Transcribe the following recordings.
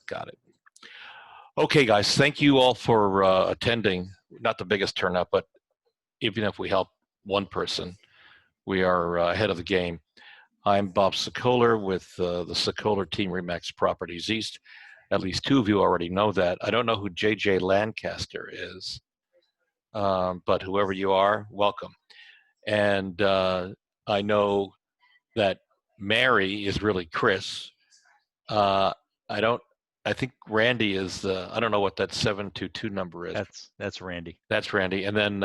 Got it. Okay, guys, thank you all for attending. Not the biggest turnout, but even if we help one person, we are ahead of the game. I'm Bob Sokoler with the Sokoler team, Remax Properties East. At least two of you already know that. I don't know who JJ Lancaster is, but whoever you are, welcome. And I know that Mary is really Chris. I think Randy is, I don't know what that 722 number is. That's Randy. That's Randy. And then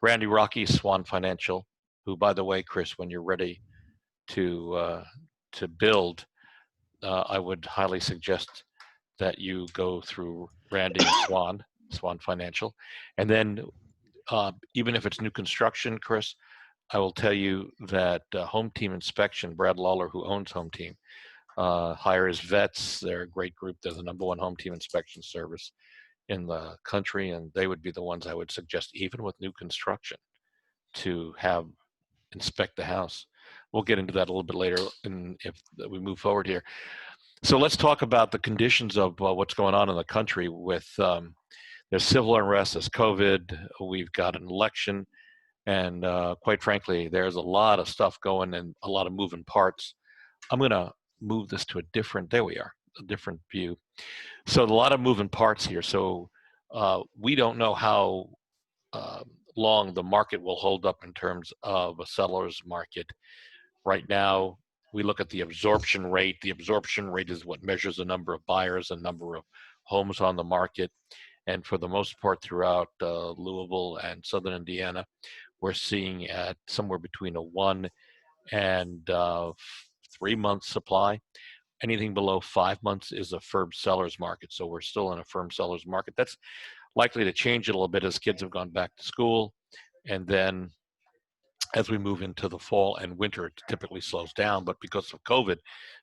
Randy Rocky, Swan Financial, who, by the way, Chris, when you're ready to build, I would highly suggest that you go through Randy and Swan Financial. And then even if it's new construction, Chris, I will tell you that Home Team Inspection, Brad Lawler, who owns Home Team, hires vets. They're a great group. They're the #1 home team inspection service in the country, and they would be the ones I would suggest, even with new construction, to have inspect the house. We'll get into that a little bit later if we move forward here. So let's talk about the conditions of what's going on in the country with there's civil unrest, there's COVID, we've got an election, and quite frankly, there's a lot of stuff going and a lot of moving parts. I'm going to move this to a different view. So a lot of moving parts here. So we don't know how long the market will hold up in terms of a seller's market. Right now, we look at the absorption rate. The absorption rate is what measures the number of buyers and number of homes on the market. And for the most part throughout Louisville and Southern Indiana, we're seeing at somewhere between a 1 and 3 month supply. Anything below 5 months is a firm seller's market. So we're still in a firm seller's market. That's likely to change a little bit as kids have gone back to school. And then as we move into the fall and winter, it typically slows down. But because of COVID,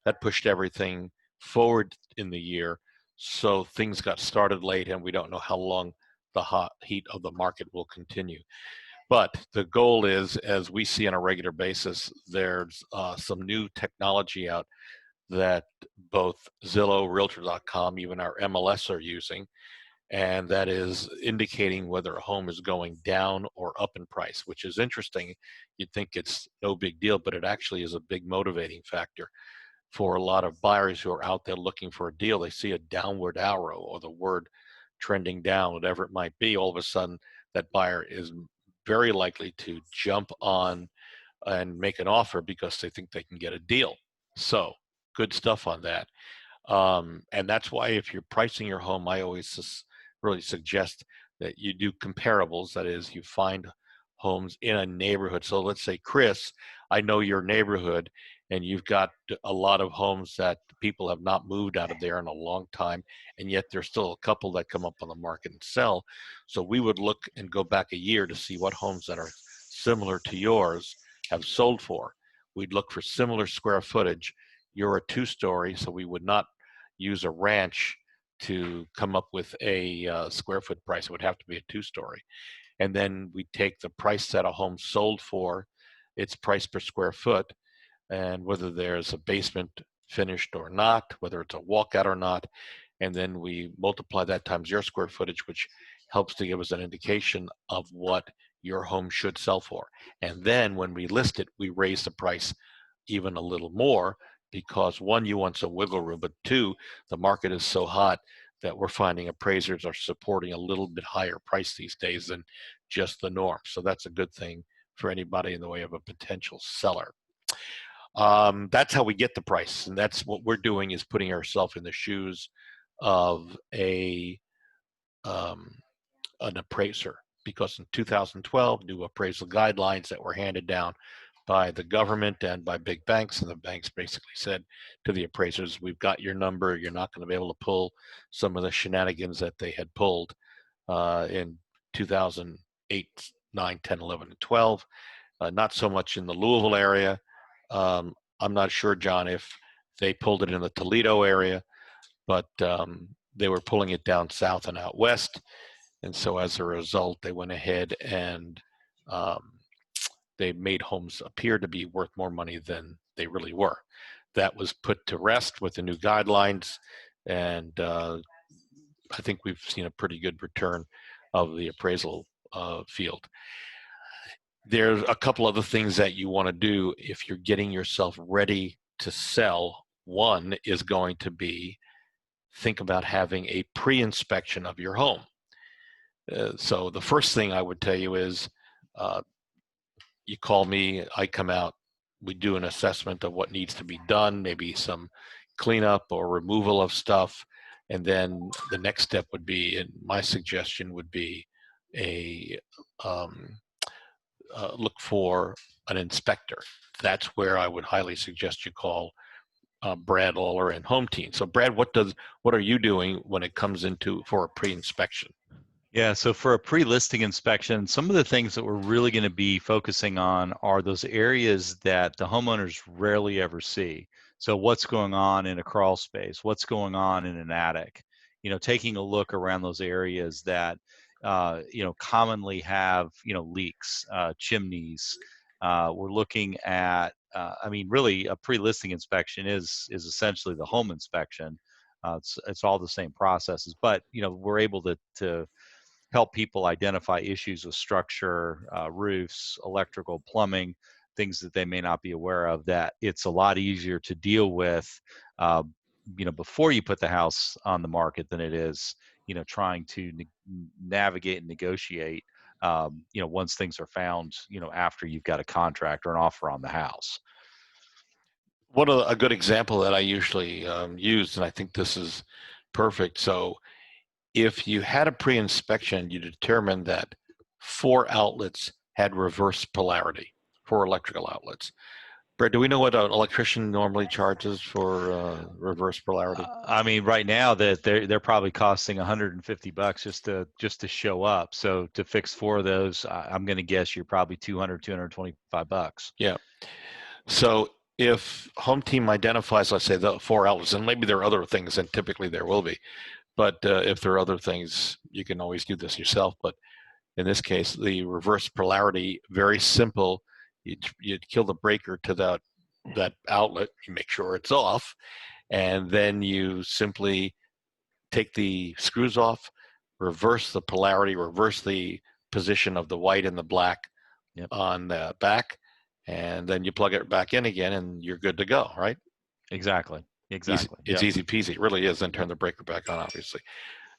that pushed everything forward in the year. So things got started late, and we don't know how long the hot heat of the market will continue. But the goal is, as we see on a regular basis, there's some new technology out that both Zillow, Realtor.com, even our MLS are using, and that is indicating whether a home is going down or up in price, which is interesting. You'd think it's no big deal, but it actually is a big motivating factor for a lot of buyers who are out there looking for a deal. They see a downward arrow or the word trending down, whatever it might be. All of a sudden, that buyer is very likely to jump on and make an offer because they think they can get a deal. So good stuff on that. And that's why if you're pricing your home, I always really suggest that you do comparables. That is, you find homes in a neighborhood. So let's say, Chris, I know your neighborhood, and you've got a lot of homes that people have not moved out of there in a long time, and yet there's still a couple that come up on the market and sell. So we would look and go back a year to see what homes that are similar to yours have sold for. We'd look for similar square footage. You're a 2-story, so we would not use a ranch to come up with a square foot price. It would have to be a 2-story. And then we take the price that a home sold for, its price per square foot, and whether there's a basement finished or not, whether it's a walkout or not, and then we multiply that times your square footage, which helps to give us an indication of what your home should sell for. And then when we list it, we raise the price even a little more because 1, you want some wiggle room, but 2, the market is so hot that we're finding appraisers are supporting a little bit higher price these days than just the norm. So that's a good thing for anybody in the way of a potential seller. That's how we get the price, and that's what we're doing, is putting ourselves in the shoes of an appraiser, because in 2012, new appraisal guidelines that were handed down by the government and by big banks, and the banks basically said to the appraisers, we've got your number, you're not going to be able to pull some of the shenanigans that they had pulled in 2008, 9, 10, 11, and 12. Not so much in the Louisville area. I'm not sure, John, if they pulled it in the Toledo area, but they were pulling it down south and out west. And so as a result, they went ahead and they made homes appear to be worth more money than they really were. That was put to rest with the new guidelines. And I think we've seen a pretty good return of the appraisal field. There's a couple other things that you want to do if you're getting yourself ready to sell. One is going to be think about having a pre-inspection of your home. So the first thing I would tell you is you call me, I come out, we do an assessment of what needs to be done, maybe some cleanup or removal of stuff. And then the next step would be, and my suggestion would be a look for an inspector. That's where I would highly suggest you call Brad Lawler and Home Team. So Brad, what are you doing when it comes into for a pre-inspection? Yeah, so for a pre-listing inspection, some of the things that we're really going to be focusing on are those areas that the homeowners rarely ever see. So what's going on in a crawl space? What's going on in an attic? Taking a look around those areas that, commonly have, leaks, chimneys. We're looking at, really a pre-listing inspection is essentially the home inspection. It's all the same processes, but, we're able to help people identify issues with structure, roofs, electrical, plumbing, things that they may not be aware of, that it's a lot easier to deal with, before you put the house on the market than it is, trying to navigate and negotiate, once things are found, after you've got a contract or an offer on the house. A good example that I usually use, and I think this is perfect. So if you had a pre-inspection, you determined that 4 outlets had reverse polarity, 4 electrical outlets. Brett, do we know what an electrician normally charges for reverse polarity? Right now that they're probably costing $150 just to show up. So to fix 4 of those, I'm going to guess you're probably $225. Yeah. So if Home Team identifies, let's say, the 4 outlets, and maybe there are other things, and typically there will be, but if there are other things, you can always do this yourself. But in this case, the reverse polarity, very simple. You'd kill the breaker to that outlet. You make sure it's off, and then you simply take the screws off, reverse the polarity, reverse the position of the white and the black on the back, and then you plug it back in again, and you're good to go, right? Exactly. It's easy peasy. It really is. Then turn the breaker back on, obviously.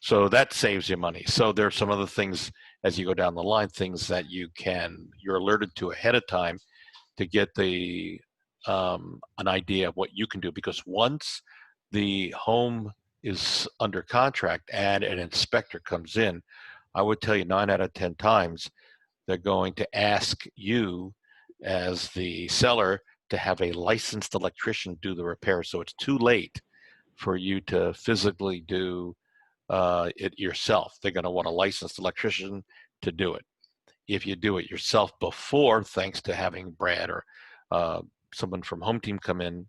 So that saves you money. So there are some other things as you go down the line, things that you're alerted to ahead of time to get an idea of what you can do. Because once the home is under contract and an inspector comes in, I would tell you 9 out of 10 times they're going to ask you as the seller to have a licensed electrician do the repair. So it's too late for you to physically do it yourself. They're going to want a licensed electrician to do it. If you do it yourself before, thanks to having Brad or someone from Home Team come in,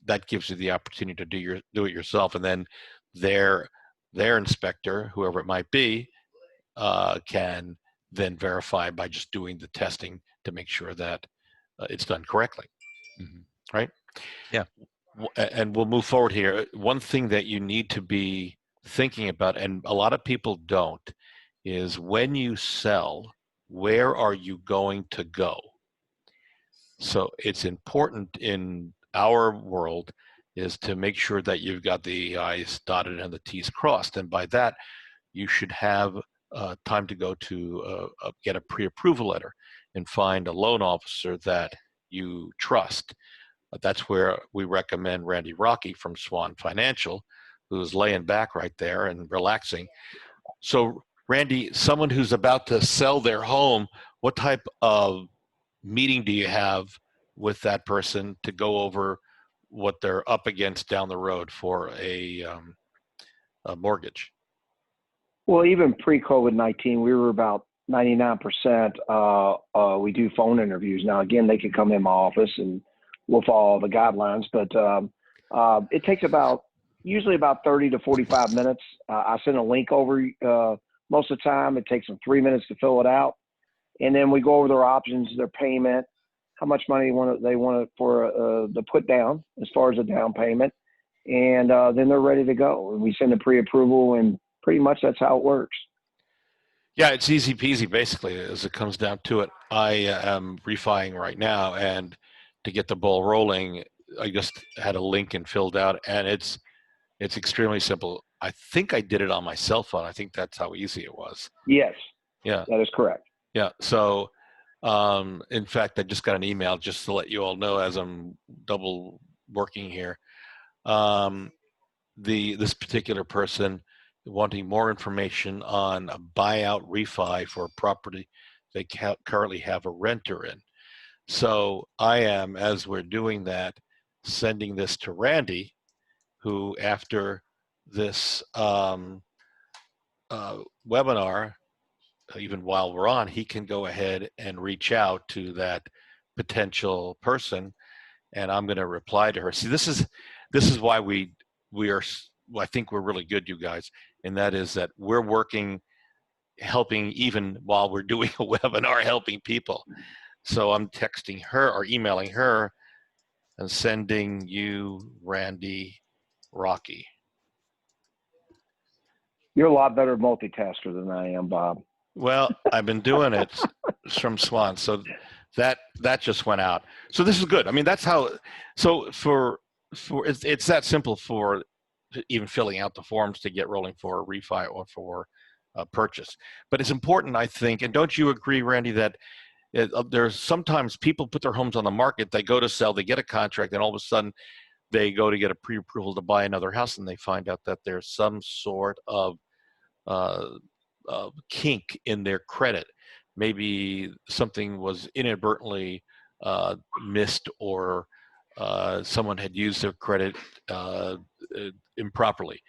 that gives you the opportunity to do it yourself, and then their inspector, whoever it might be, can then verify by just doing the testing to make sure that it's done correctly. Mm-hmm. Right? Yeah. And we'll move forward here. One thing that you need to be thinking about, and a lot of people don't, is when you sell, where are you going to go? So it's important in our world is to make sure that you've got the I's dotted and the T's crossed. And by that, you should have time to go to get a pre-approval letter and find a loan officer that you trust. That's where we recommend Randy Rocky from Swan Financial, who's laying back right there and relaxing. So Randy, someone who's about to sell their home, what type of meeting do you have with that person to go over what they're up against down the road for a mortgage? Well, even pre-COVID-19, we were about 99%. We do phone interviews. Now, again, they can come in my office and we'll follow the guidelines, but it takes usually about 30 to 45 minutes. I send a link over most of the time. It takes them 3 minutes to fill it out. And then we go over their options, their payment, how much money they want for the put down as far as a down payment. and then they're ready to go. And we send a pre-approval, and pretty much that's how it works. Yeah, it's easy peasy, basically, as it comes down to it. I am refining right now, and to get the ball rolling, I just had a link and filled out, and it's extremely simple. I think I did it on my cell phone. I think that's how easy it was. Yes. Yeah. That is correct. Yeah. So, in fact, I just got an email just to let you all know as I'm double working here. This particular person wanting more information on a buyout refi for a property they currently have a renter in. So I am, as we're doing that, sending this to Randy, who after this webinar, even while we're on, he can go ahead and reach out to that potential person, and I'm going to reply to her. See, this is why we are. Well, I think we're really good, you guys, and that is that we're working, helping even while we're doing a webinar, helping people. So I'm texting her or emailing her and sending you, Randy Rocky. You're a lot better multitasker than I am, Bob. Well, I've been doing it from Swan, so that just went out. So this is good. I mean, that's how. So for it's that simple for even filling out the forms to get rolling for a refi or for a purchase. But it's important, I think, and don't you agree, Randy, that there's sometimes people put their homes on the market, they go to sell, they get a contract, and all of a sudden they go to get a pre-approval to buy another house, and they find out that there's some sort of kink in their credit. Maybe something was inadvertently missed, or someone had used their credit improperly.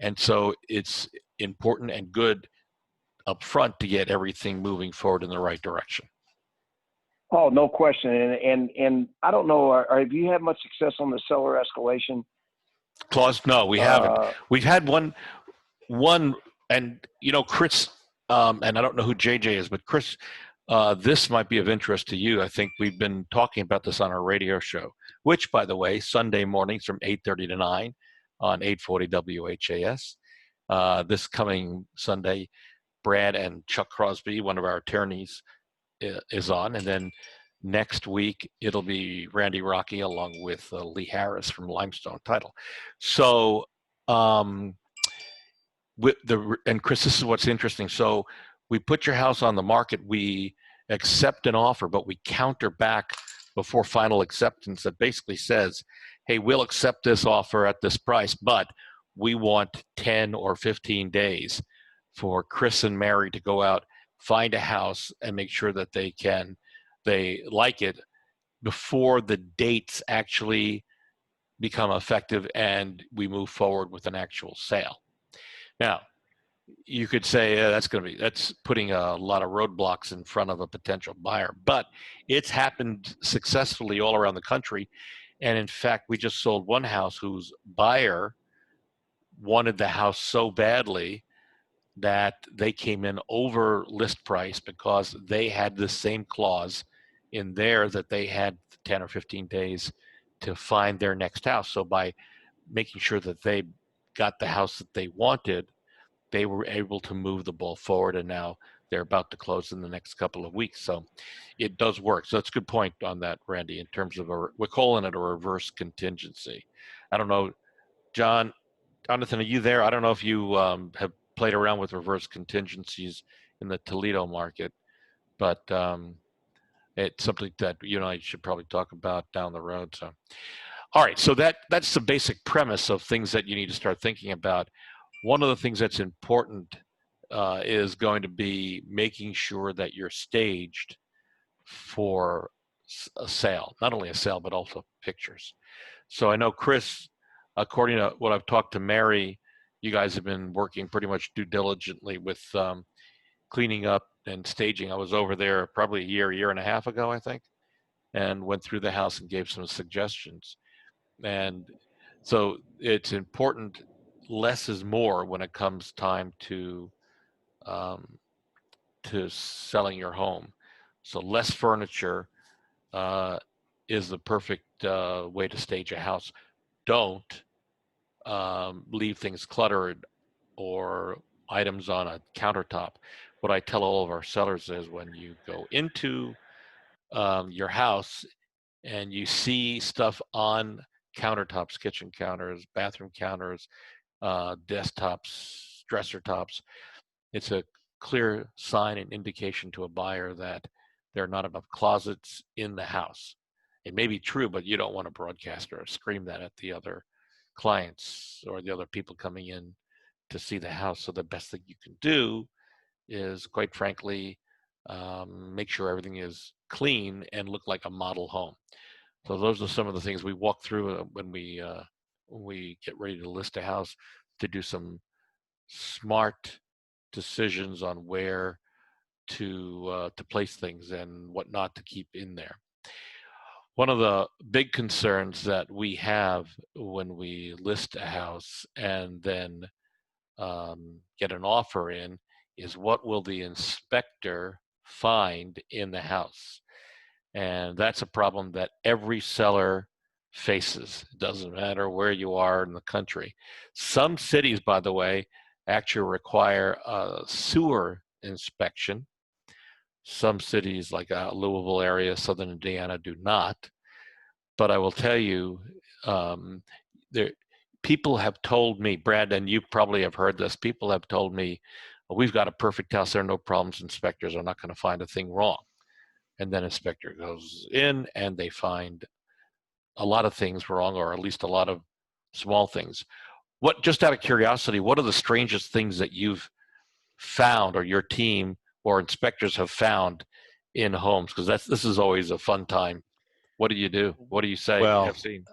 And so it's important and good up front to get everything moving forward in the right direction. Oh, no question. And I don't know, have you had much success on the seller escalation clause? No, we haven't. We've had one, and Chris, and I don't know who JJ is, but Chris, this might be of interest to you. I think we've been talking about this on our radio show, which, by the way, Sunday mornings from 8:30 to 9 on 840 WHAS. This coming Sunday, Brad and Chuck Crosby, one of our attorneys, is on, and then next week it'll be Randy Rocky along with Lee Harris from Limestone Title. So, and Chris, this is what's interesting. So we put your house on the market, we accept an offer, but we counter back before final acceptance that basically says, hey, we'll accept this offer at this price, but we want 10 or 15 days for Chris and Mary to go out, find a house, and make sure that they like it before the dates actually become effective and we move forward with an actual sale. Now, you could say that's putting a lot of roadblocks in front of a potential buyer, but it's happened successfully all around the country. And in fact, we just sold one house whose buyer wanted the house so badly that they came in over list price because they had the same clause in there that they had 10 or 15 days to find their next house. So by making sure that they got the house that they wanted, they were able to move the ball forward, and now they're about to close in the next couple of weeks. So it does work. So that's a good point on that, Randy, in terms of we're calling it a reverse contingency. I don't know, Jonathan, are you there? I don't know if you have played around with reverse contingencies in the Toledo market, but it's something that you and I should probably talk about down the road. So, all right, so that's the basic premise of things that you need to start thinking about. One of the things that's important is going to be making sure that you're staged for a sale, not only a sale, but also pictures. So I know, Chris, according to what I've talked to Mary, you guys have been working pretty much due diligently with cleaning up and staging. I was over there probably a year and a half ago, I think, and went through the house and gave some suggestions. And so it's important, less is more when it comes time to selling your home. So less furniture is the perfect way to stage a house. Don't leave things cluttered or items on a countertop. What I tell all of our sellers is when you go into your house and you see stuff on countertops, kitchen counters, bathroom counters, desktops, dresser tops, it's a clear sign and indication to a buyer that there are not enough closets in the house. It may be true, but you don't want to broadcast or scream that at the other clients or the other people coming in to see the house. So the best thing you can do is, quite frankly, make sure everything is clean and look like a model home. So those are some of the things we walk through when we get ready to list a house, to do some smart decisions on where to place things and what not to keep in there. One of the big concerns that we have when we list a house and then get an offer in is, what will the inspector find in the house? And that's a problem that every seller faces. It doesn't matter where you are in the country. Some cities, by the way, actually require a sewer inspection. Some cities like Louisville area, Southern Indiana, do not. But I will tell you, there, people have told me, Brad, and you probably have heard this, people have told me, well, we've got a perfect house, there are no problems, inspectors are not going to find a thing wrong. And then inspector goes in and they find a lot of things wrong, or at least a lot of small things. What, just out of curiosity, what are the strangest things that you've found, or your team or inspectors have found in homes? Because this is always a fun time. What do you do? What do you say you Well, have seen?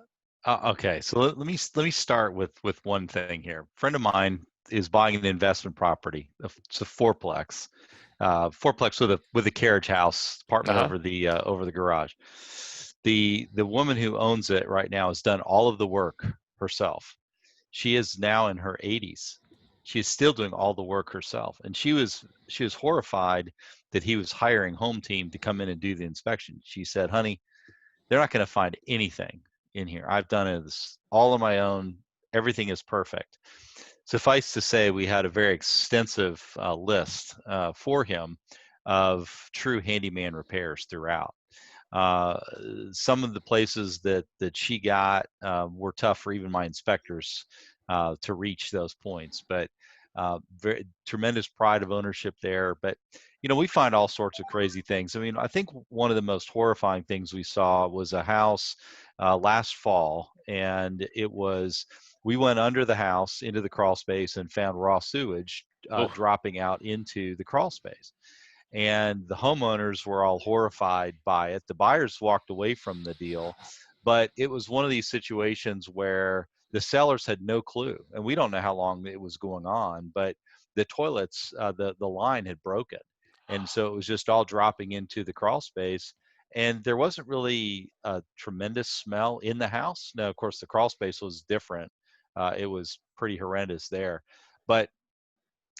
okay, so let me start with one thing here. A friend of mine is buying an investment property. It's a fourplex, with a carriage house apartment Uh-huh. over the garage. The woman who owns it right now has done all of the work herself. She is now in her 80s. She is still doing all the work herself, and she was horrified that he was hiring home team to come in and do the inspection. She said, "Honey, they're not going to find anything in here. I've done it all on my own. Everything is perfect." Suffice to say, we had a very extensive list for him of true handyman repairs throughout. Uh, some of the places that she got were tough for even my inspectors to reach those points, but very tremendous pride of ownership there. But we find all sorts of crazy things. I mean, I think one of the most horrifying things we saw was a house last fall, and we went under the house into the crawl space and found raw sewage dropping out into the crawl space. And the homeowners were all horrified by it. The buyers walked away from the deal, but it was one of these situations where the sellers had no clue, and we don't know how long it was going on, but the toilets, the line had broken, and so it was just all dropping into the crawl space. And there wasn't really a tremendous smell in the house. Now, of course, the crawl space was different. It was pretty horrendous there, but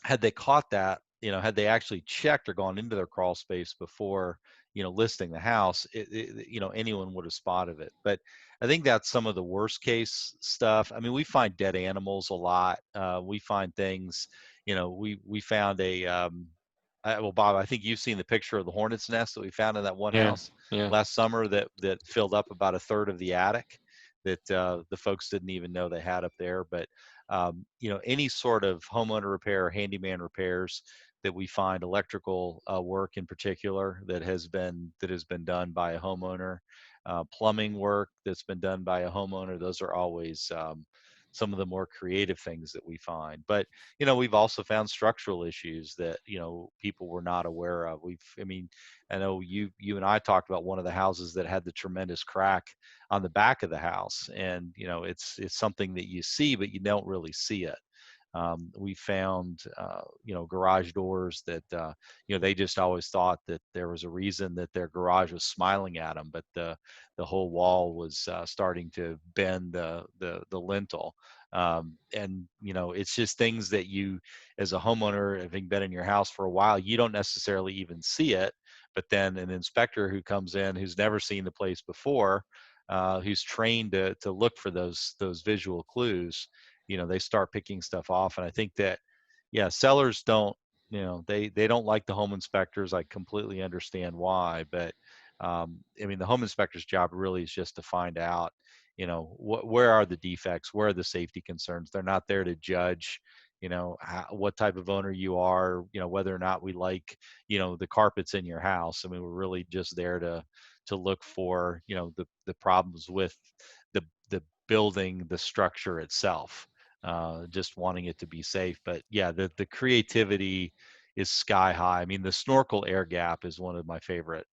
had they caught that, had they actually checked or gone into their crawl space before, listing the house, anyone would have spotted it. But I think that's some of the worst case stuff. I mean, we find dead animals a lot. We find things, we found well, Bob, I think you've seen the picture of the hornet's nest that we found in that one Yeah, house yeah. last summer that filled up about a third of the attic that the folks didn't even know they had up there. But any sort of homeowner repair or handyman repairs that we find, electrical work in particular that has been done by a homeowner, plumbing work that's been done by a homeowner, those are always some of the more creative things that we find. But we've also found structural issues that people were not aware of. I know you and I talked about one of the houses that had the tremendous crack on the back of the house, and it's something that you see but you don't really see it. We found garage doors that they just always thought that there was a reason that their garage was smiling at them, but the whole wall was starting to bend the lintel. And it's just things that you, as a homeowner, having been in your house for a while, you don't necessarily even see it, but then an inspector who comes in who's never seen the place before, who's trained to look for those visual clues, they start picking stuff off. And I think that, yeah, sellers don't, they don't like the home inspectors. I completely understand why, but I mean, the home inspector's job really is just to find out, where are the defects, where are the safety concerns. They're not there to judge, what type of owner you are, whether or not we like, the carpets in your house. I mean, we're really just there to look for, the problems with the building, the structure itself, just wanting it to be safe. But yeah, the creativity is sky high. I mean, the snorkel air gap is one of my favorite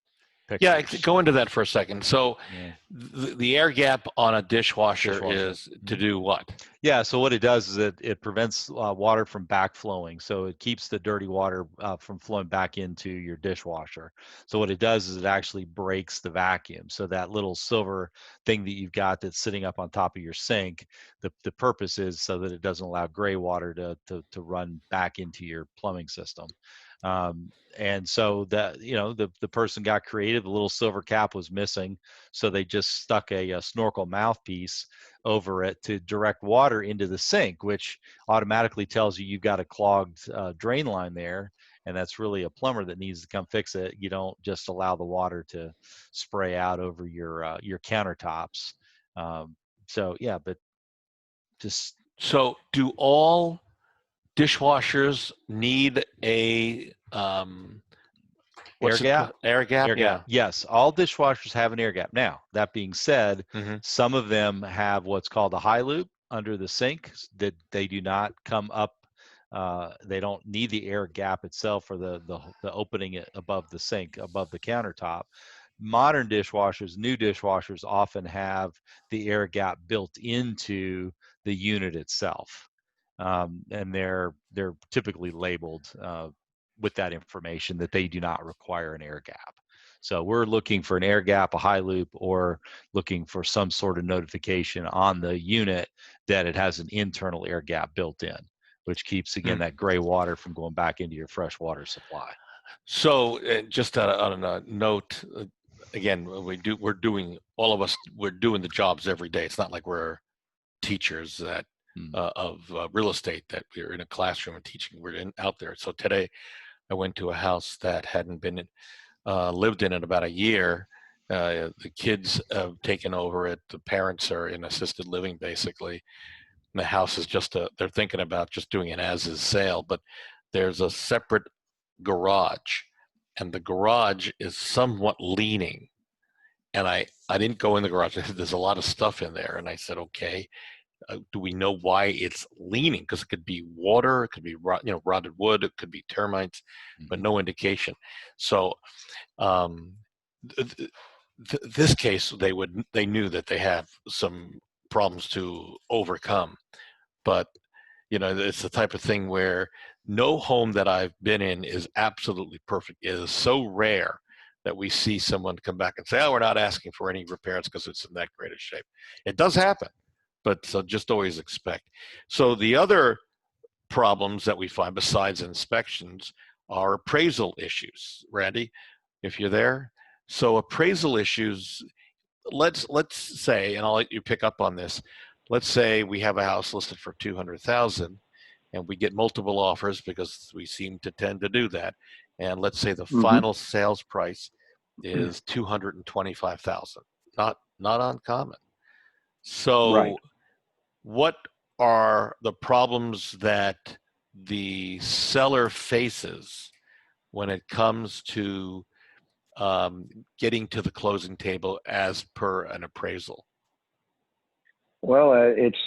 Yeah, pictures. go into that for a second. So Yeah. the air gap on a dishwasher is to do what? Yeah, so what it does is it prevents water from backflowing. So it keeps the dirty water from flowing back into your dishwasher. So what it does is it actually breaks the vacuum. So that little silver thing that you've got that's sitting up on top of your sink, the purpose is so that it doesn't allow gray water to run back into your plumbing system. And so that, the person got creative. The little silver cap was missing, so they just stuck a snorkel mouthpiece over it to direct water into the sink, which automatically tells you you've got a clogged drain line there, and that's really a plumber that needs to come fix it. You don't just allow the water to spray out over your countertops. So yeah, but just So do all dishwashers need a air gap? Air gap? Air Yeah. gap. Yes, all dishwashers have an air gap. Now, that being said, Mm-hmm. some of them have what's called a high loop under the sink that they do not come up. They don't need the air gap itself or the opening above the sink, above the countertop. Modern dishwashers, new dishwashers often have the air gap built into the unit itself, and they're typically labeled with that information that they do not require an air gap. So we're looking for an air gap, a high loop, or looking for some sort of notification on the unit that it has an internal air gap built in, which keeps, again, that gray water from going back into your fresh water supply. So just on a note, again, we're doing the jobs every day. It's not like we're teachers that of real estate that we're in a classroom and teaching. We're out there. So today I went to a house that hadn't been lived in about a year. The kids have taken over it. The parents are in assisted living, basically. And the house is they're thinking about just doing an as-is sale, but there's a separate garage, and the garage is somewhat leaning. And I didn't go in the garage. There's a lot of stuff in there. And I said, okay, do we know why it's leaning? Because it could be water, it could be rotted wood, it could be termites, but no indication. So this case, they knew that they have some problems to overcome, but it's the type of thing where no home that I've been in is absolutely perfect. It is so rare that we see someone come back and say, oh, we're not asking for any repairs because it's in that great a shape. It does happen, but just always expect. So the other problems that we find besides inspections are appraisal issues. Randy, if you're there. So appraisal issues, let's say, and I'll let you pick up on this. Let's say we have a house listed for $200,000 and we get multiple offers because we seem to tend to do that. And let's say the final sales price is $225,000. Not uncommon. So what are the problems that the seller faces when it comes to getting to the closing table as per an appraisal? Well, it's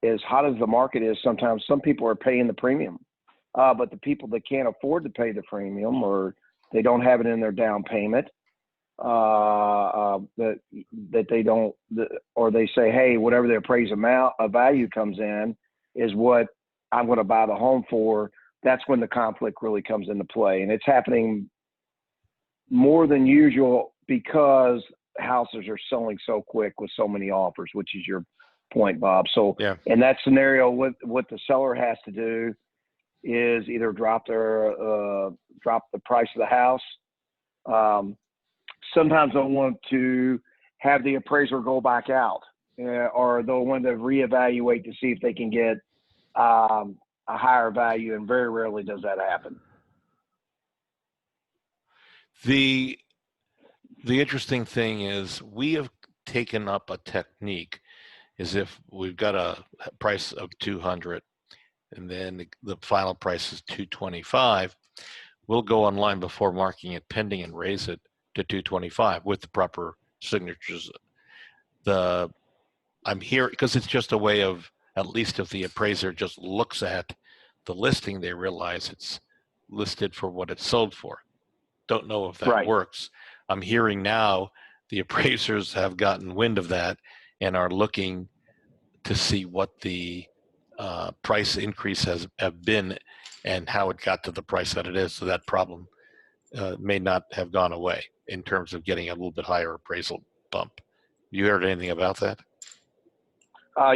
as hot as the market is. Sometimes some people are paying the premium, but the people that can't afford to pay the premium, or they don't have it in their down payment, that they don't, or they say, hey, whatever the appraised amount of value comes in is what I'm going to buy the home for. That's when the conflict really comes into play, and it's happening more than usual because houses are selling so quick with so many offers, which is your point, Bob. So in that scenario, what the seller has to do is either drop the price of the house. Sometimes they'll want to have the appraiser go back out or they'll want to reevaluate to see if they can get a higher value, and very rarely does that happen. The interesting thing is we have taken up a technique is if we've got a price of 200 and then the final price is 225, we'll go online before marking it pending and raise it to 225 with the proper signatures. I'm here because it's just a way of, at least if the appraiser just looks at the listing, they realize it's listed for what it's sold for. Don't know if that Right. works. I'm hearing now the appraisers have gotten wind of that and are looking to see what the price increase have been and how it got to the price that it is. So that problem may not have gone away in terms of getting a little bit higher appraisal bump. You heard anything about that?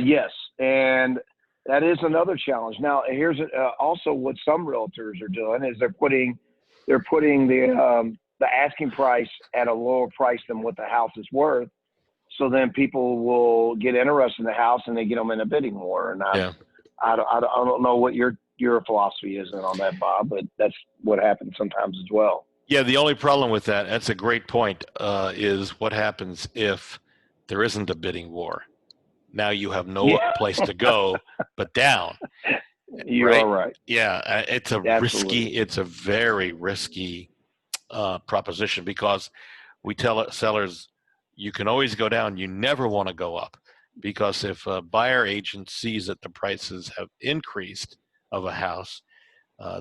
Yes, and that is another challenge. Now, here's also what some realtors are doing is they're putting the asking price at a lower price than what the house is worth. So then people will get interested in the house and they get them in a bidding war. And I don't know what your philosophy is on that, Bob, but that's what happens sometimes as well. Yeah, the only problem with that's a great point, is what happens if there isn't a bidding war. Now you have no place to go but down. You are right. Yeah, it's a very risky proposition, because we tell sellers you can always go down, you never want to go up, because if a buyer agent sees that the prices have increased of a house,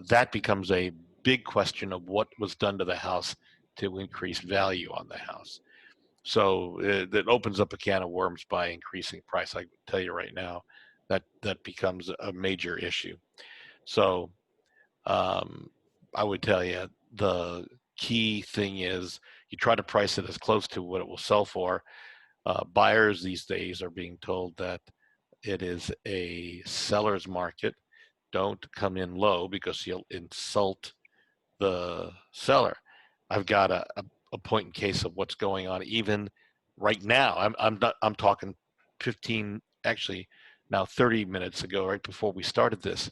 that becomes a big question of what was done to the house to increase value on the house. So that opens up a can of worms by increasing price. I can tell you right now that becomes a major issue. So I would tell you the key thing is you try to price it as close to what it will sell for. Buyers these days are being told that it is a seller's market. Don't come in low because you'll insult the seller. I've got a point in case of what's going on even right now. I'm talking 15, actually now 30 minutes ago, right before we started this.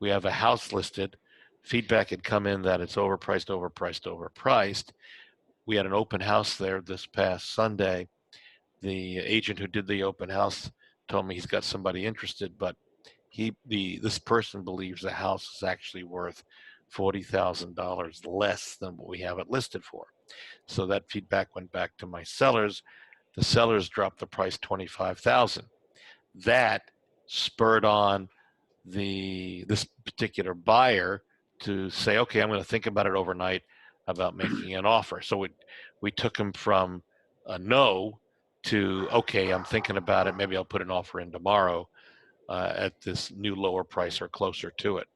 We have a house listed. Feedback had come in that it's overpriced. We had an open house there this past Sunday. The agent who did the open house told me he's got somebody interested, but this person believes the house is actually worth $40,000 less than what we have it listed for. So that feedback went back to my sellers. The sellers dropped the price $25,000. That spurred on this particular buyer to say, okay, I'm going to think about it overnight about making an offer. So we took him from a no to, okay, I'm thinking about it. Maybe I'll put an offer in tomorrow at this new lower price or closer to it,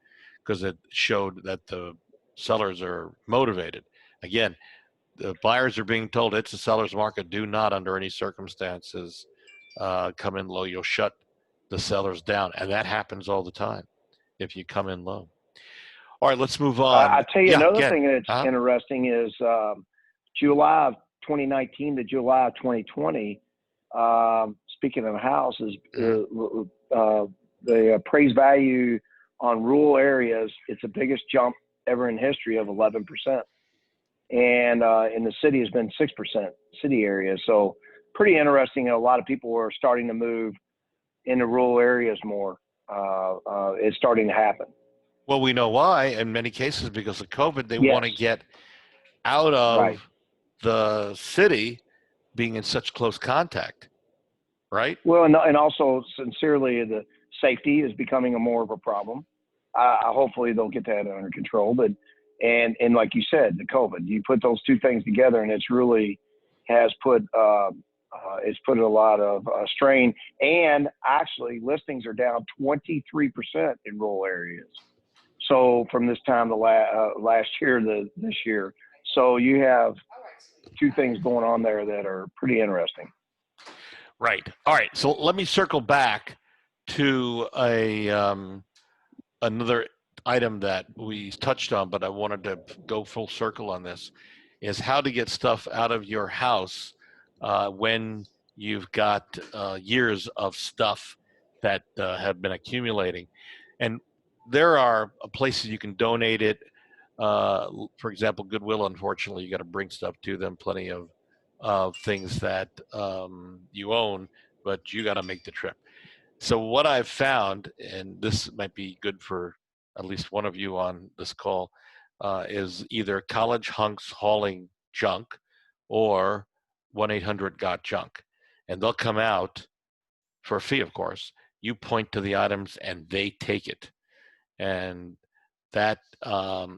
because it showed that the sellers are motivated. Again, the buyers are being told it's a seller's market. Do not, under any circumstances, come in low. You'll shut the sellers down, and that happens all the time if you come in low. All right, let's move on. I'll tell you another thing that's interesting is July of 2019 to July of 2020. Speaking of houses, the appraised value on rural areas, it's the biggest jump ever in history of 11%. And in the city has been 6%, city areas. So pretty interesting. A lot of people are starting to move into rural areas more. It's starting to happen. Well, we know why. In many cases, because of COVID, they want to get out of the city being in such close contact, right? Well, and also, sincerely, the safety is becoming more of a problem. Hopefully, they'll get that under control. But and like you said, the COVID, you put those two things together, and it's really has put it's put a lot of strain. And actually, listings are down 23% in rural areas. So from this time to last year to this year. So you have two things going on there that are pretty interesting. Right. All right. So let me circle back to another item that we touched on, but I wanted to go full circle on this, is how to get stuff out of your house when you've got years of stuff that have been accumulating. And there are places you can donate it. For example, Goodwill, unfortunately, you got to bring stuff to them, plenty of things that you own, but you got to make the trip. So what I've found, and this might be good for at least one of you on this call, is either College Hunks Hauling Junk or 1-800-GOT-JUNK. And they'll come out for a fee, of course. You point to the items and they take it. And that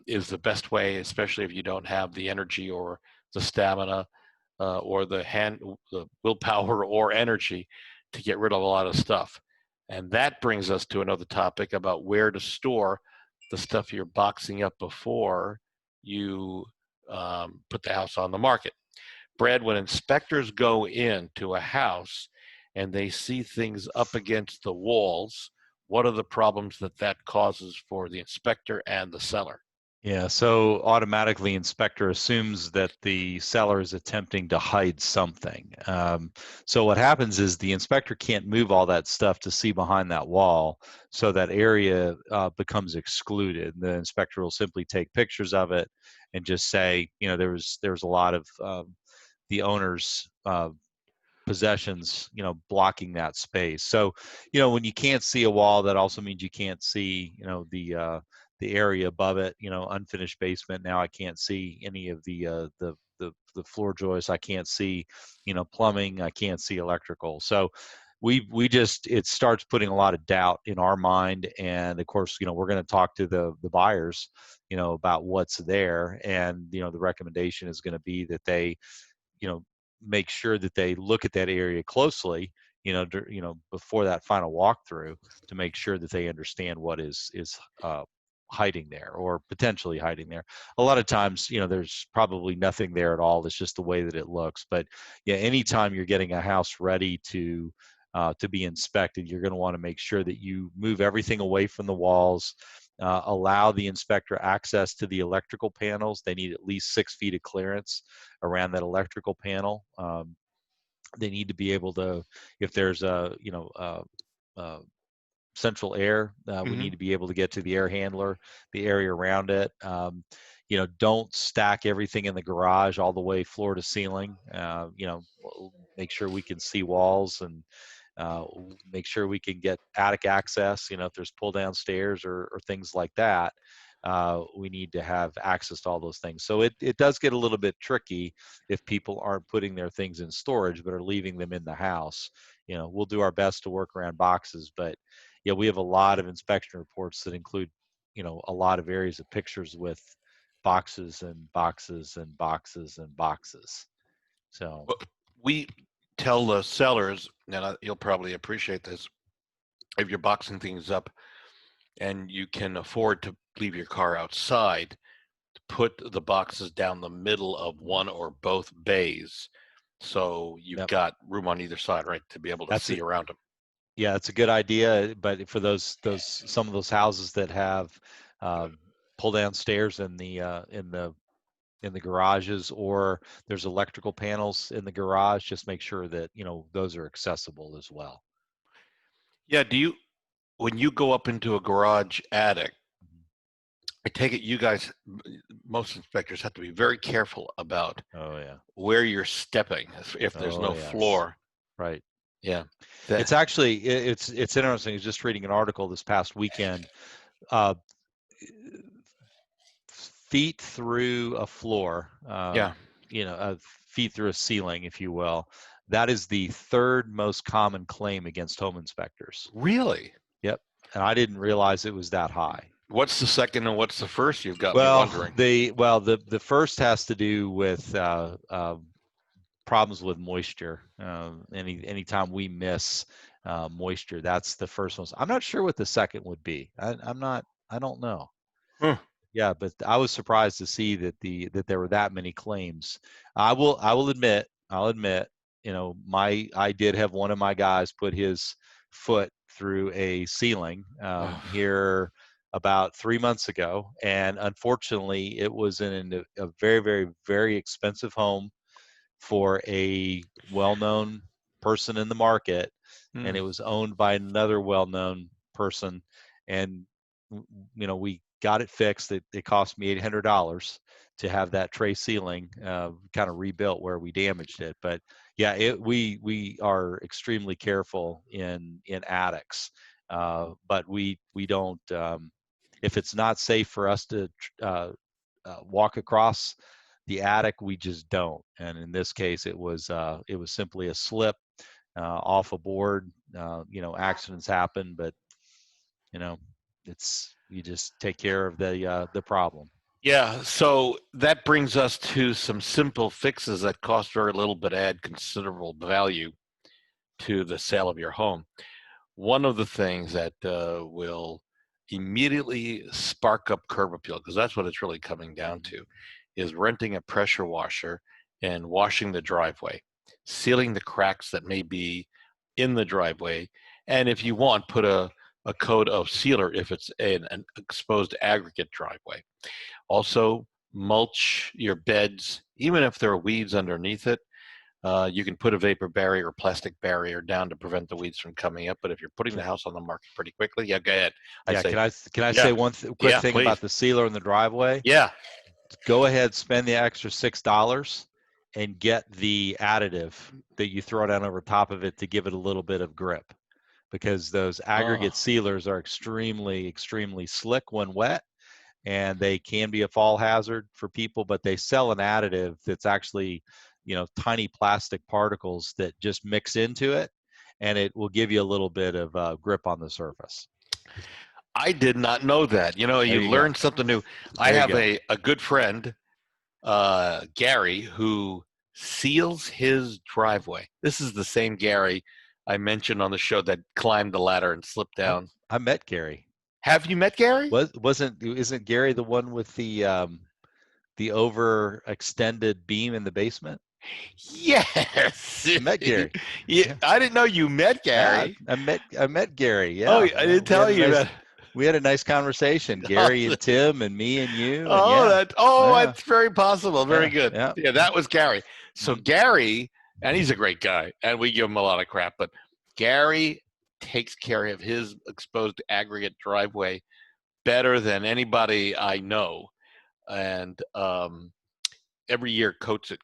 is the best way, especially if you don't have the energy or the stamina or the willpower or energy to get rid of a lot of stuff. And that brings us to another topic about where to store the stuff you're boxing up before you put the house on the market. Brad, when inspectors go into a house and they see things up against the walls, what are the problems that causes for the inspector and the seller? Yeah, so automatically inspector assumes that the seller is attempting to hide something. So what happens is the inspector can't move all that stuff to see behind that wall, so that area becomes excluded. The inspector will simply take pictures of it and just say, you know, there's a lot of the owner's possessions, you know, blocking that space. So, you know, when you can't see a wall, that also means you can't see, you know, the area above it. You know, unfinished basement. Now I can't see any of the floor joists. I can't see, you know, plumbing. I can't see electrical. So we just, it starts putting a lot of doubt in our mind. And of course, you know, we're going to talk to the buyers, you know, about what's there. And, you know, the recommendation is going to be that they, you know, make sure that they look at that area closely, you know, before that final walkthrough, to make sure that they understand what is hiding there or potentially hiding there. A lot of times, you know, there's probably nothing there at all. It's just the way that it looks. But yeah, anytime you're getting a house ready to be inspected, you're going to want to make sure that you move everything away from the walls. Allow the inspector access to the electrical panels. They need at least 6 feet of clearance around that electrical panel. They need to be able to, if there's a, you know, central air, we need to be able to get to the air handler, the area around it. You know, don't stack everything in the garage all the way floor to ceiling. You know, make sure we can see walls, and make sure we can get attic access. You know, if there's pull down stairs or things like that, we need to have access to all those things. So it does get a little bit tricky if people aren't putting their things in storage but are leaving them in the house. You know, we'll do our best to work around boxes, but yeah, we have a lot of inspection reports that include, you know, a lot of areas of pictures with boxes and boxes and boxes and boxes. So Well, we tell the sellers, and you'll probably appreciate this, if you're boxing things up and you can afford to leave your car outside, to put the boxes down the middle of one or both bays, so you've yep, got room on either side, right, to be able to that's see it. around them. Yeah, it's a good idea, but for those some of those houses that have pull down stairs in the garages, or there's electrical panels in the garage, just make sure that, you know, those are accessible as well. Yeah, when you go up into a garage attic, I take it you guys, most inspectors, have to be very careful about Oh yeah. where you're stepping if there's Oh no yes. floor. Right. Yeah. It's actually it's interesting. I was just reading an article this past weekend. Uh, Feet through a floor, Yeah. you know, feet through a ceiling, if you will. That is the third most common claim against home inspectors. Really? Yep. And I didn't realize it was that high. What's the second and what's the first? You've got me Well, wondering. the first has to do with problems with moisture. Anytime we miss moisture, that's the first one. I'm not sure what the second would be. I'm not. I don't know. Huh. Yeah, but I was surprised to see that there were that many claims. I'll admit, you know, I did have one of my guys put his foot through a ceiling here about 3 months ago, and unfortunately, it was in a very, very, very expensive home for a well-known person in the market, and Hmm. it was owned by another well-known person. And we got it fixed. It cost me $800 to have that tray ceiling kind of rebuilt where we damaged it. But yeah, we are extremely careful in attics, but we don't. If it's not safe for us to walk across the attic, we just don't. And in this case, it was simply a slip off a board. Accidents happen, but you just take care of the problem. Yeah, so that brings us to some simple fixes that cost very little but add considerable value to the sale of your home. One of the things that will immediately spark up curb appeal, because that's what it's really coming down to, is renting a pressure washer and washing the driveway, sealing the cracks that may be in the driveway, and if you want, put a coat of sealer if it's an exposed aggregate driveway. Also, mulch your beds, even if there are weeds underneath it. You can put a vapor barrier or plastic barrier down to prevent the weeds from coming up. But if you're putting the house on the market pretty quickly, yeah, go ahead. I Yeah, say, can I yeah, say one quick yeah, thing please. about the sealer in the driveway? Yeah. Go ahead, spend the extra $6 and get the additive that you throw down over top of it to give it a little bit of grip, because those aggregate Oh, sealers are extremely, extremely slick when wet, and they can be a fall hazard for people. But they sell an additive that's actually, tiny plastic particles that just mix into it, and it will give you a little bit of grip on the surface. I did not know that. There You you go. learn something new. I There you have go. a good friend, Gary, who seals his driveway. This is the same Gary I mentioned on the show that climbed the ladder and slipped down. I met Gary. Have you met Gary? Isn't Gary the one with the overextended beam in the basement? Yes. I met Gary. Yeah, Yeah, I didn't know you met yeah. Gary. I met Gary. Oh, Yeah, I yeah. didn't tell you that. We had a nice conversation. Gary and Tim and me and you, and Oh, yeah, yeah, that's very possible. Very yeah, good. yeah. Yeah, that was Gary. So Mhm. Gary, and he's a great guy, and we give him a lot of crap, but Gary takes care of his exposed aggregate driveway better than anybody I know. And every year coats it.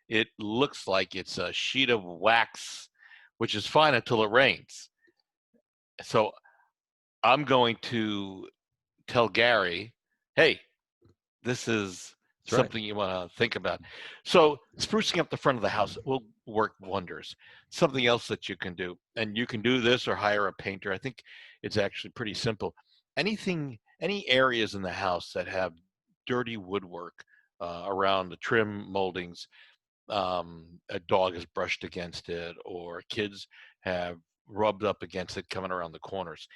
It looks like it's a sheet of wax, which is fine until it rains. So I'm going to tell Gary, hey, this is That's right. something you want to think about. So sprucing up the front of the house will work wonders. Something else that you can do, and you can do this or hire a painter. I think it's actually pretty simple. Any areas in the house that have dirty woodwork around the trim moldings, a dog has brushed against it, or kids have rubbed up against it coming around the corners.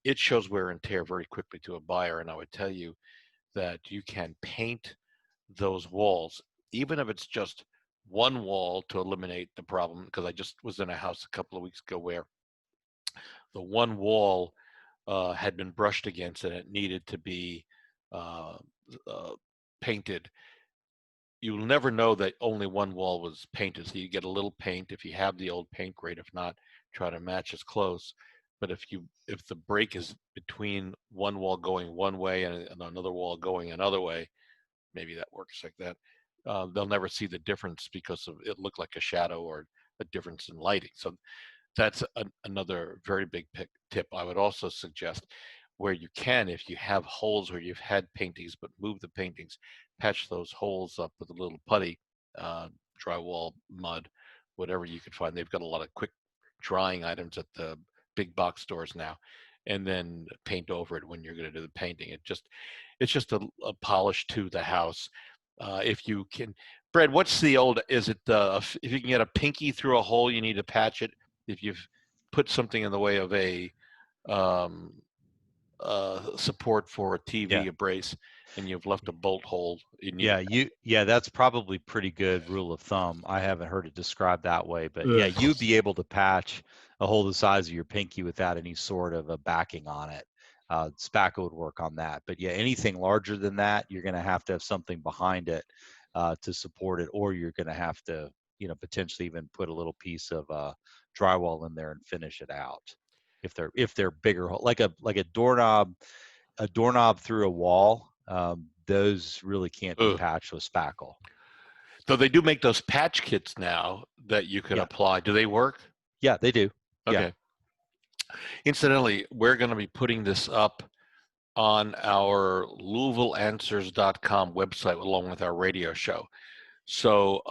It shows wear and tear very quickly to a buyer, and I would tell you that you can paint those walls, even if it's just one wall to eliminate the problem. Because I just was in a house a couple of weeks ago where the one wall had been brushed against and it needed to be uh, uh, painted. You'll never know that only one wall was painted. So you get a little paint. If you have the old paint, great. If not, try to match as close. But if the break is between one wall going one way and another wall going another way, maybe that works like that. They'll never see the difference because of it looked like a shadow or a difference in lighting. So that's another very big tip. I would also suggest where you can, if you have holes where you've had paintings, but move the paintings, patch those holes up with a little putty, uh, drywall, mud, whatever you can find. They've got a lot of quick drying items at the big box stores now, and then paint over it when you're going to do the painting. It's just a polish to the house. If you can, Brad, what's the old? Is it if you can get a pinky through a hole, you need to patch it. If you've put something in the way of a um, support for a Yeah. TV, a brace, and you've left a bolt hole, you need Yeah, to. that's probably pretty good rule of thumb. I haven't heard it described that way, but yeah, Ugh. you'd be able to patch a hole the size of your pinky without any sort of a backing on it. Spackle would work on that, but yeah, anything larger than that, you're going to have something behind it to support it, or you're going to have to potentially even put a little piece of drywall in there and finish it out. If they're bigger, like a doorknob, through a wall, those really can't be Ugh. patched with spackle. So they do make those patch kits now that you can apply. Do they work? Yeah, they do. Okay. Yeah. Incidentally, we're going to be putting this up on our LouisvilleAnswers.com website along with our radio show. So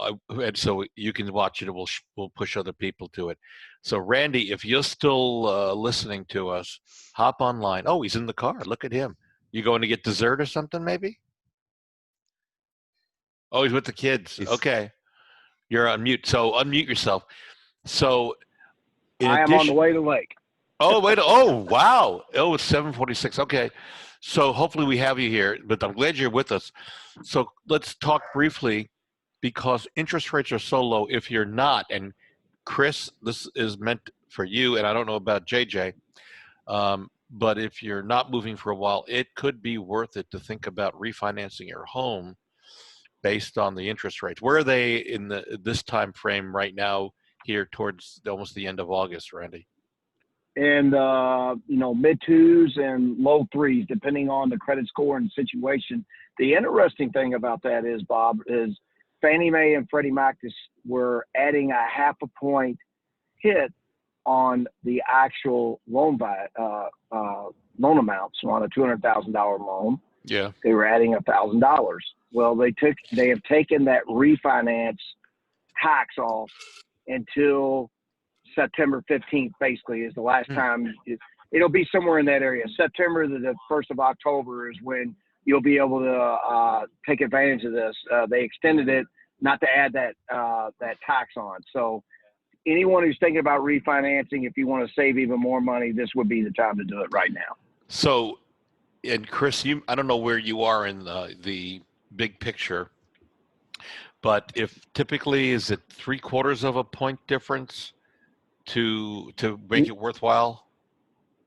so you can watch it. We'll push other people to it. So Randy, if you're still listening to us, hop online. Oh, he's in the car. Look at him. You going to get dessert or something, maybe? Oh, he's with the kids. Okay. You're on mute. So unmute yourself. So I am on the way to the lake. Oh, wait. Oh, wow. Oh, it's 7:46. Okay. So hopefully we have you here, but I'm glad you're with us. So let's talk briefly, because interest rates are so low. If you're not, and Chris, this is meant for you, and I don't know about JJ, but if you're not moving for a while, it could be worth it to think about refinancing your home based on the interest rates. Where are they in this time frame right now here towards almost the end of August, Randy? And mid twos and low threes, depending on the credit score and situation. The interesting thing about that is, Bob, is Fannie Mae and Freddie Mac were adding a half a point hit on the actual loan amounts. So on a $200,000 loan, yeah, they were adding $1,000. Well, they have taken that refinance hacks off until September 15th, basically, is the last time. It'll be somewhere in that area. September to the 1st of October is when you'll be able to take advantage of this. They extended it not to add that tax on. So anyone who's thinking about refinancing, if you want to save even more money, this would be the time to do it right now. So, and Chris, I don't know where you are in the big picture, but if typically, is it 3/4 of a point difference to make it worthwhile?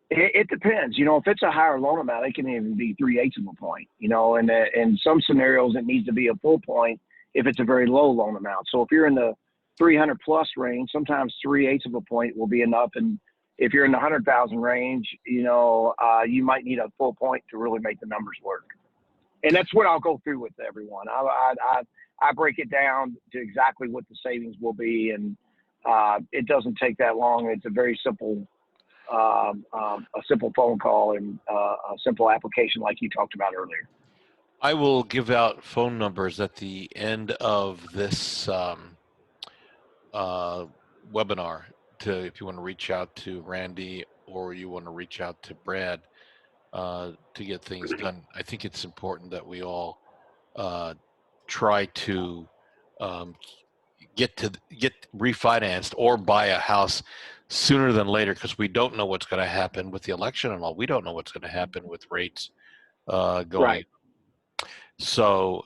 It depends. If it's a higher loan amount, it can even be 3/8 of a point. And in some scenarios, it needs to be a full point if it's a very low loan amount. So if you're in the 300 plus range, sometimes 3/8 of a point will be enough. And if you're in the 100,000 range, you might need a full point to really make the numbers work. And that's what I'll go through with everyone. I break it down to exactly what the savings will be, and it doesn't take that long. It's a very simple, a simple phone call and a simple application like you talked about earlier. I will give out phone numbers at the end of this webinar if you want to reach out to Randy or you want to reach out to Brad to get things done. I think it's important that we all try to get refinanced or buy a house sooner than later, because we don't know what's going to happen with the election and all. We don't know what's going to happen with rates going. Right. So,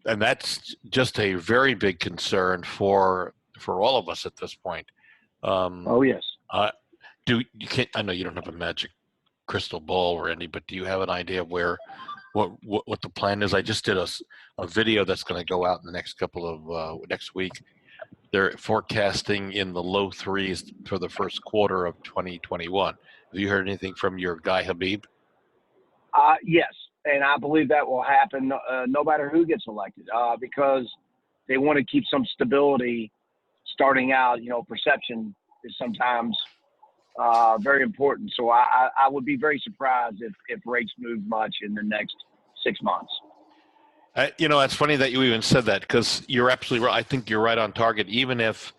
and that's just a very big concern for all of us at this point. Oh yes. I know you don't have a magic crystal ball, Randy, but do you have an idea of what the plan is? I just did a video that's going to go out in the next couple of next week. They're forecasting in the low threes for the first quarter of 2021. Have you heard anything from your guy Habib? Yes, and I believe that will happen no matter who gets elected, because they want to keep some stability starting out. Perception is sometimes very important. So I would be very surprised if rates move much in the next 6 months. It's funny that you even said that, because you're absolutely right. I think you're right on target. Even if,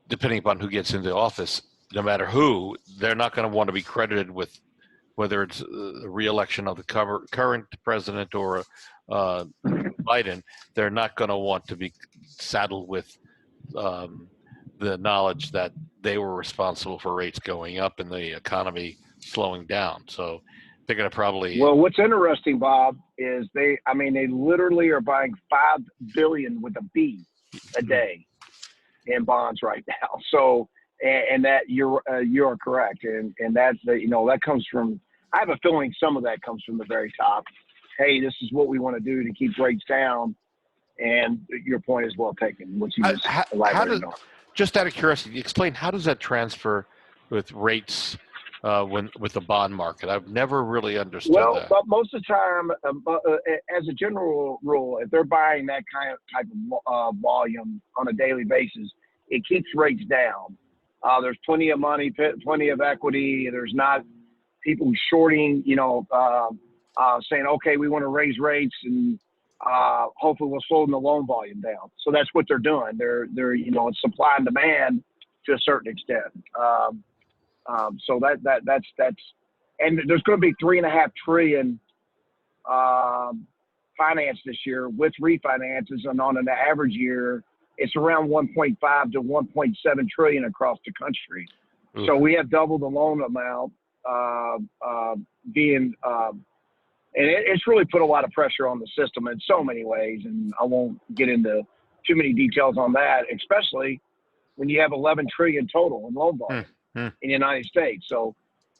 depending upon who gets into office, no matter who, they're not going to want to be credited with whether it's the re-election of the current president or Biden. They're not going to want to be saddled with the knowledge that they were responsible for rates going up and the economy slowing down. So they're going to probably. Well, what's interesting, Bob, is they literally are buying $5 billion with a B a day in bonds right now. So, and that you're correct, and that that comes from. I have a feeling some of that comes from the very top. Hey, this is what we want to do to keep rates down, And your point is well taken, which you just How elaborated on. just out of curiosity, explain how does that transfer with rates with the bond market? I've never really understood that. But most of the time, as a general rule, if they're buying that type of volume on a daily basis, it keeps rates down. There's plenty of money, plenty of equity. There's not people shorting, saying, okay, we want to raise rates and hopefully we'll slow the loan volume down. So that's what they're doing. They're it's supply and demand to a certain extent. So that's and there's going to be $3.5 trillion financed this year with refinances, and on an average year, it's around 1.5 to 1.7 trillion across the country. Ooh. So we have double the loan amount being, and it's really put a lot of pressure on the system in so many ways. And I won't get into too many details on that, especially when you have 11 trillion total in loan volume in the United States. So,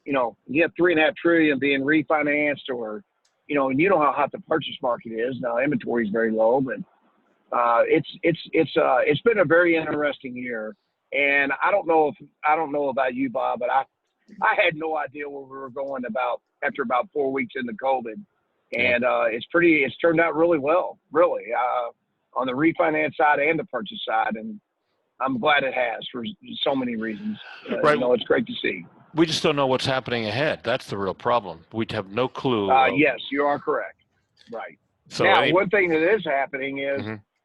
you have $3.5 trillion being refinanced, or, and you know how hot the purchase market is now. Inventory is very low, but it's been a very interesting year. And I don't know about you, Bob, but I had no idea where we were going after about 4 weeks into COVID. And it's turned out really well, really, on the refinance side and the purchase side. And I'm glad it has for so many reasons. Right. It's great to see. We just don't know what's happening ahead. That's the real problem. We have no clue. Yes, you are correct. Right. So now, one thing that is happening is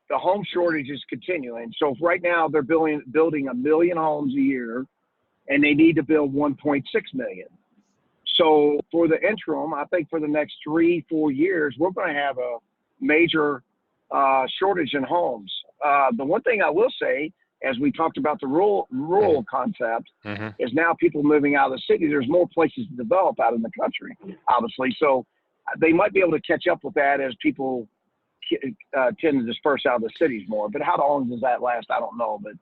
the home shortage is continuing. So right now they're building 1 million homes a year, and they need to build 1.6 million. So for the interim, I think for the next 3-4 years, we're going to have a major shortage in homes. The one thing I will say, as we talked about the rural concept, is now people moving out of the city. There's more places to develop out in the country, obviously. So they might be able to catch up with that as people tend to disperse out of the cities more. But how long does that last? I don't know. But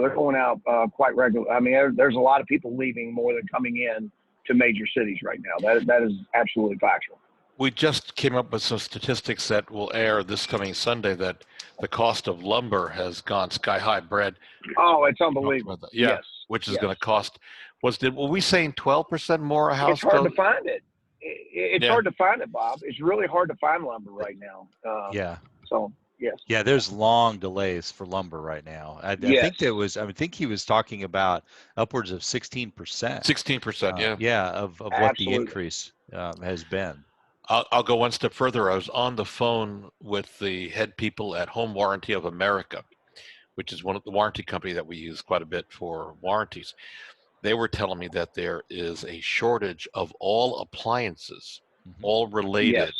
they're going out quite regularly. I mean, there's a lot of people leaving more than coming in to major cities right now. That is absolutely factual. We just came up with some statistics that will air this coming Sunday that the cost of lumber has gone sky high. Brad. Oh, it's unbelievable. Yeah, yes. Which is going to cost. Were we saying 12% more a house? It's hard to find it. It's hard to find it, Bob. It's really hard to find lumber right now. So yes. Yeah, there's long delays for lumber right now. I think he was talking about upwards of 16%. 16%, yeah. Yeah, of what the increase has been. I'll go one step further. I was on the phone with the head people at Home Warranty of America, which is one of the warranty company that we use quite a bit for warranties. They were telling me that there is a shortage of all appliances, all related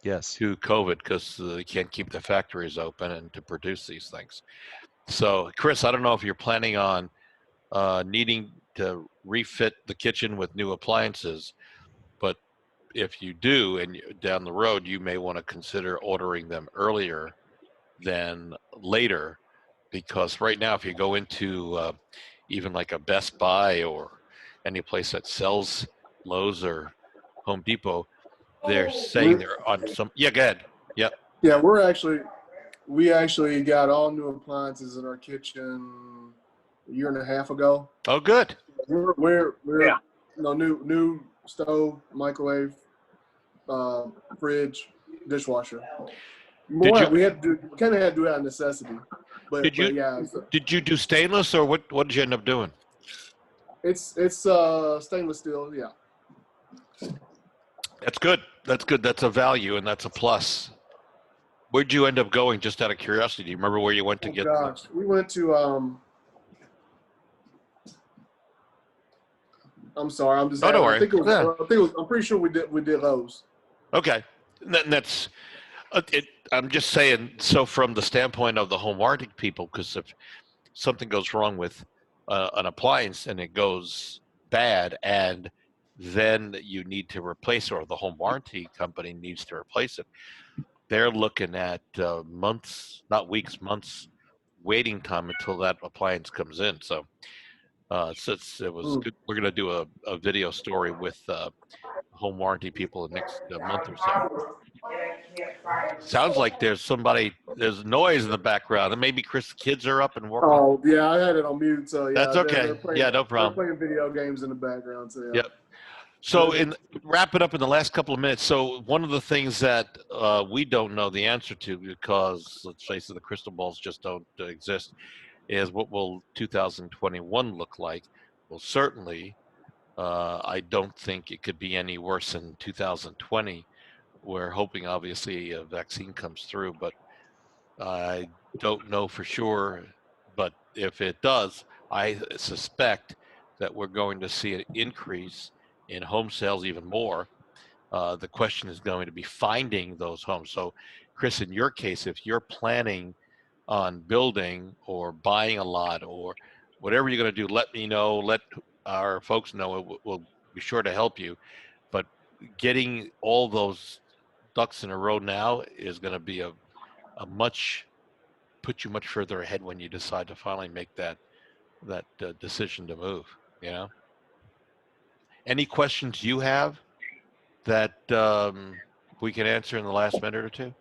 to COVID, because they can't keep the factories open and to produce these things. So, Chris, I don't know if you're planning on needing to refit the kitchen with new appliances, but if you do, and down the road, you may want to consider ordering them earlier than later, because right now, if you go into even like a Best Buy or any place that sells Lowe's or Home Depot, they're saying they're on some. Yeah, go ahead. Yep. Yeah, we actually got all new appliances in our kitchen a year and a half ago. Oh, good. We're new stove, microwave, fridge, dishwasher. We kind of had to do it out of necessity. Did you do stainless, or what did you end up doing? It's stainless steel, yeah. That's good. That's good. That's a value, and that's a plus. Where'd you end up going, just out of curiosity? Do you remember where you went to get them? We went to I'm sorry, I'm just don't worry. I'm pretty sure we did Lowe's. Okay. That's I'm just saying, so from the standpoint of the home warranty people, because if something goes wrong with an appliance and it goes bad, and then you need to replace it, or the home warranty company needs to replace it, they're looking at months, not weeks, months waiting time until that appliance comes in. So it was good. We're going to do a video story with home warranty people the next month or so. Sounds like there's noise in the background, and maybe Chris' kids are up and working. Oh yeah, I had it on mute, so yeah. That's okay. Yeah, no problem. They're playing video games in the background, so yeah. Yep. So wrap it up in the last couple of minutes. So one of the things that we don't know the answer to, because let's face it, the crystal balls just don't exist, is what will 2021 look like? Well, certainly, I don't think it could be any worse than 2020. We're hoping, obviously, a vaccine comes through, but I don't know for sure. But if it does, I suspect that we're going to see an increase in home sales even more. The question is going to be finding those homes. So, Chris, in your case, if you're planning on building or buying a lot or whatever you're going to do, let me know. Let our folks know. We'll be sure to help you. But getting all those ducks in a row now is going to be put you much further ahead when you decide to finally make that decision to move. You know. Any questions you have that we can answer in the last minute or two?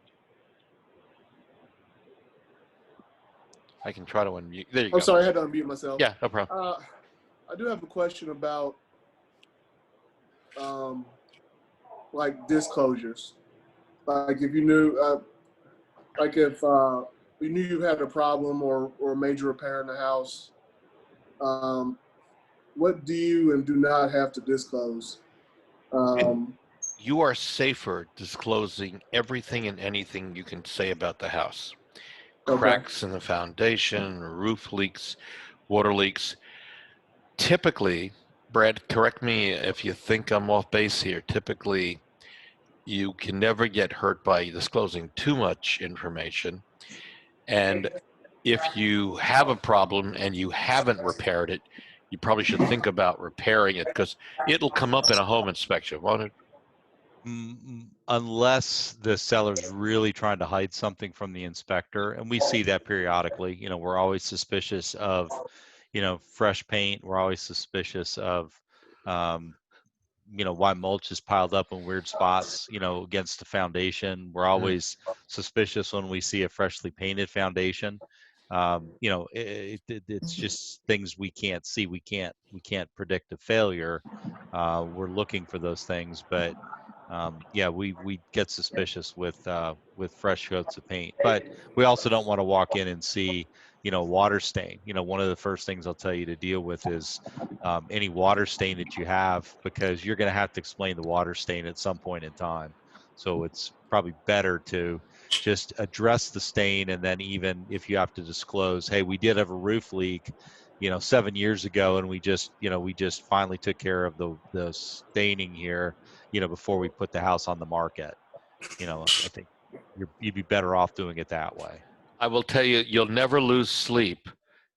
I can try to unmute. There you go. I'm sorry, I had to unmute myself. Yeah, no problem. I do have a question about like disclosures. Like if you knew, like if you knew you had a problem or a major repair in the house, what do you and do not have to disclose? You are safer disclosing everything and anything you can say about the house. Okay. Cracks in the foundation, roof leaks, water leaks. Typically, Brad, correct me if you think I'm off base here. Typically, you can never get hurt by disclosing too much information. And if you have a problem and you haven't repaired it, you probably should think about repairing it because it'll come up in a home inspection, won't it? Unless the seller's really trying to hide something from the inspector, and we see that periodically. You know, we're always suspicious of, you know, fresh paint. We're always suspicious of, you know, why mulch is piled up in weird spots, you know, against the foundation. We're always suspicious when we see a freshly painted foundation. You know, it's just things we can't see. We can't predict a failure. We're looking for those things, but yeah, we get suspicious with fresh coats of paint, but we also don't want to walk in and see, you know, water stain. You know, one of the first things I'll tell you to deal with is any water stain that you have, because you're going to have to explain the water stain at some point in time. So it's probably better to just address the stain, and then even if you have to disclose, hey, we did have a roof leak, you know, 7 years ago, and we just finally took care of the staining here, you know, before we put the house on the market. You know, I think you'd be better off doing it that way. I will tell you, you'll never lose sleep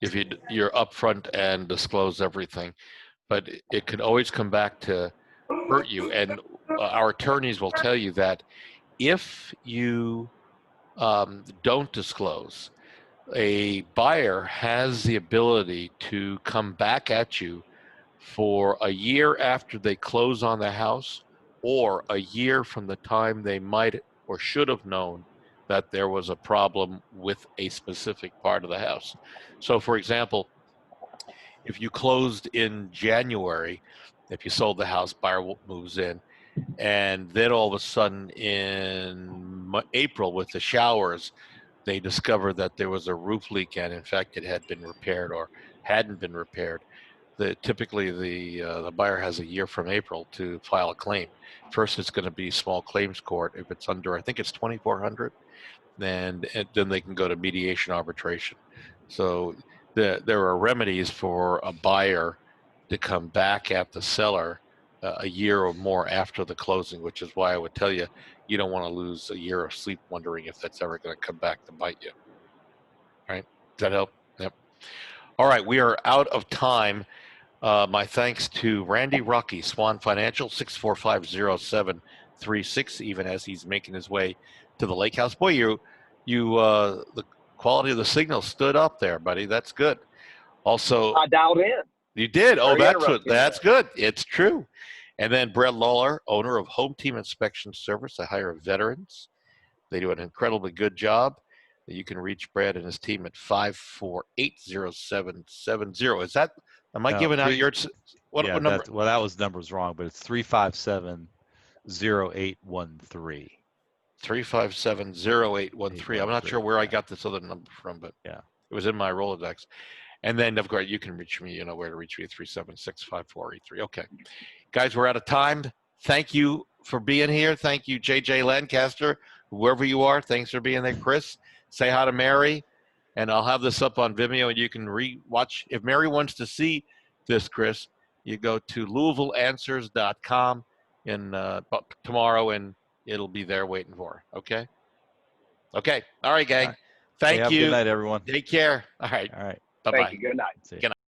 if you're upfront and disclose everything, but it could always come back to hurt you. And our attorneys will tell you that if you don't disclose, a buyer has the ability to come back at you for a year after they close on the house, or a year from the time they might or should have known that there was a problem with a specific part of the house. So for example, if you closed in January, if you sold the house, buyer moves in, and then all of a sudden in April with the showers, they discover that there was a roof leak and in fact it had been repaired or hadn't been repaired. Typically the buyer has a year from April to file a claim. First, it's going to be small claims court. If it's under, I think it's 2,400, then they can go to mediation arbitration. So there are remedies for a buyer to come back at the seller a year or more after the closing, which is why I would tell you, you don't want to lose a year of sleep wondering if that's ever going to come back to bite you. All right? Does that help? Yep. All right, we are out of time. My thanks to Randy Rocky, Swan Financial, 6450736, even as he's making his way to the lake house. Boy, the quality of the signal stood up there, buddy. That's good. Also, I dialed in. you did. Oh, Very that's good. It's true. And then Brett Lawler, owner of Home Team Inspection Service. I hire veterans. They do an incredibly good job. You can reach Brad and his team at 548-0770. Is that, am I No, giving out your, what yeah, number? that was number was wrong, but it's 357-0813. 357-0813. I'm not sure where I got this other number from, but yeah, it was in my Rolodex. And then, of course, you can reach me, you know where to reach me at 376-5483. Okay. Guys, we're out of time. Thank you for being here. Thank you, JJ Lancaster, whoever you are. Thanks for being there. Chris, say hi to Mary. And I'll have this up on Vimeo, and you can re-watch. If Mary wants to see this, Chris, you go to LouisvilleAnswers.com tomorrow, and it'll be there waiting for her. Okay? Okay. All right, gang. All right. Thank have you. a good night, everyone. Take care. All right. All right. Bye-bye. Thank you. Good night. See ya. Good night.